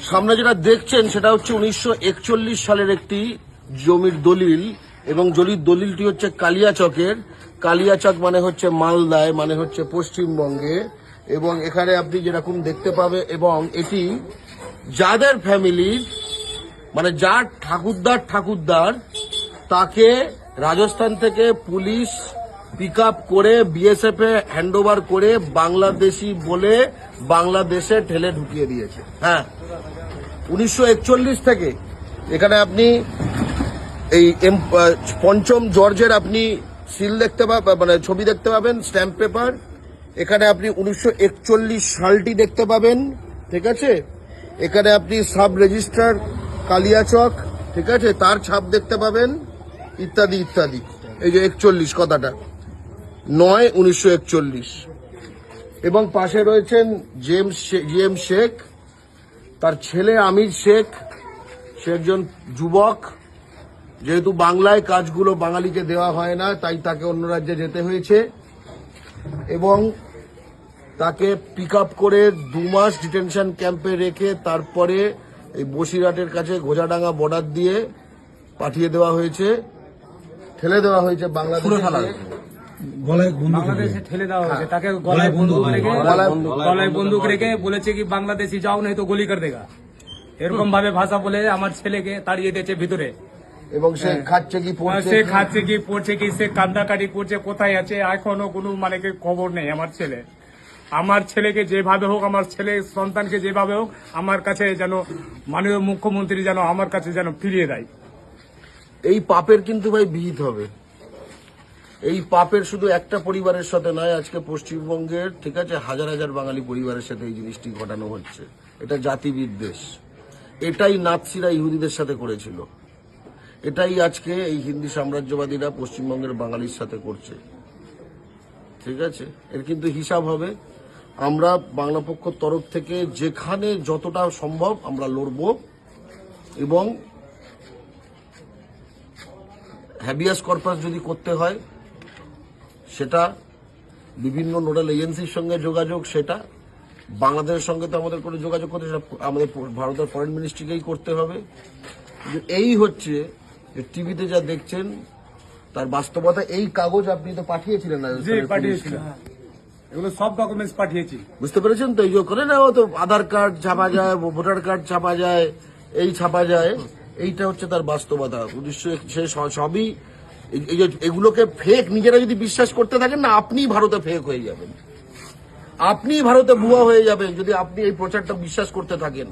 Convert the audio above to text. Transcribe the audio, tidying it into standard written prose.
সামনে যেটা দেখছেন সেটা হচ্ছে 1941 সালের একটি জমির দলিল, এবং জমির দলিলটি হচ্ছে কালিয়াচকের। কালিয়াচক মানে হচ্ছে মালদায়, মানে হচ্ছে পশ্চিমবঙ্গে। এবং এখানে আপনি যেরকম দেখতে পাবেন, এবং এটি যাদের ফ্যামিলির, মানে যার ঠাকুরদার তাকে রাজস্থান থেকে পুলিশ পিক আপ করে বিএসএফ এ হ্যান্ডওভার করে বাংলাদেশি বলে বাংলাদেশে ঠেলে ঢুকিয়ে দিয়েছে। হ্যাঁ, 1941 থেকে এখানে আপনি এই পঞ্চম জর্জের আপনি সিল দেখতে পাবেন, মানে ছবি দেখতে পাবেন, স্ট্যাম্প পেপার। এখানে আপনি 1941 সালটি দেখতে পাবেন, ঠিক আছে। এখানে আপনি সাব রেজিস্ট্রার কালিয়াচক, ঠিক আছে, তার ছাপ দেখতে পাবেন, ইত্যাদি ইত্যাদি। এই যে 41 কথাটা 9/1941। এবং পাশে রয়েছেন জিএম শেখ, তার ছেলে আমির শেখ। সে একজন যুবক, যেহেতু বাংলায় কাজগুলো বাঙালিকে দেওয়া হয় না, তাই তাকে অন্য রাজ্যে যেতে হয়েছে। এবং তাকে পিক আপ করে 2 মাস ডিটেনশন ক্যাম্পে রেখে তারপরে এই বসিরহাটের কাছে গোজাডাঙ্গা বর্ডার দিয়ে পাঠিয়ে দেওয়া হয়েছে, ঠেলে দেওয়া হয়েছে বাংলাদেশে। বাংলাদেশে ঠেলে দেওয়া হয়েছে, তাকে গলায় বন্দুক রেখে বলেছে কি বাংলাদেশি যাও নাই তো গুলি করে দেগা, এরকম ভাবে ভাষা বলে আমার ছেলেকে তাড়িয়ে দিয়েছে ভিতরে। এবং সে খাচ্ছে কি পড়ছে কি সে কান্দাকাটি করছে, কোথায় আছে এখনো কোনো মানে খবর নেই। আমার ছেলেকে যেভাবে হোক, আমার ছেলে সন্তানকে যেভাবে হোক আমার কাছে যেন মাননীয় মুখ্যমন্ত্রী যেন আমার কাছে যেন ফিরিয়ে দেয়। এই পাপের কিন্তু ভাই বিহিত হবে। এই পাপের শুধু একটা পরিবারের সাথে নয়, আজকে পশ্চিমবঙ্গের, ঠিক আছে, হাজার হাজার বাঙালি পরিবারের সাথে এই জিনিসটি ঘটানো হচ্ছে। এটা জাতি বিদ্বেষ। এটাই নাৎসিরা ইহুদিদের সাথে করেছিল, এটাই আজকে এই হিন্দি সাম্রাজ্যবাদীরা পশ্চিমবঙ্গের বাঙালির সাথে করছে, ঠিক আছে। এর কিন্তু হিসাব হবে। আমরা বাংলা পক্ষের তরফ থেকে যেখানে যতটা সম্ভব আমরা লড়ব, এবং হ্যাবিয়াস কর্পাস যদি করতে হয় সেটা বিভিন্ন নোডাল এজেন্সির সঙ্গে যোগাযোগ, সেটা বাংলাদেশের সঙ্গে তো আমাদের কোনো যোগাযোগ করতে, সেটা আমাদের ভারতের ফরেন মিনিস্ট্রিকেই করতে হবে। এই হচ্ছে যে টিভিতে যা দেখছেন তার বাস্তবতা। এই কাগজ আপনি তো পাঠিয়েছিলেন না? পাঠিয়েছিলেন, এগুলো সব ডকুমেন্টস পাঠিয়েছি। বুঝতে পেরেছেন তো? এই যে করে না, তো আধার কার্ড ছাপা যায়, ভোটার কার্ড ছাপা যায়, এই ছাপা যায়, এইটা হচ্ছে তার বাস্তবতা। সে সবই এই যে এগুলোকে ফেক নিজেরা যদি বিশ্বাস করতে থাকেন না, আপনি ভারতে ফেক হয়ে যাবেন, আপনি ভারতে ভুয়া হয়ে যাবেন যদি আপনি এই প্রচারটা বিশ্বাস করতে থাকেন।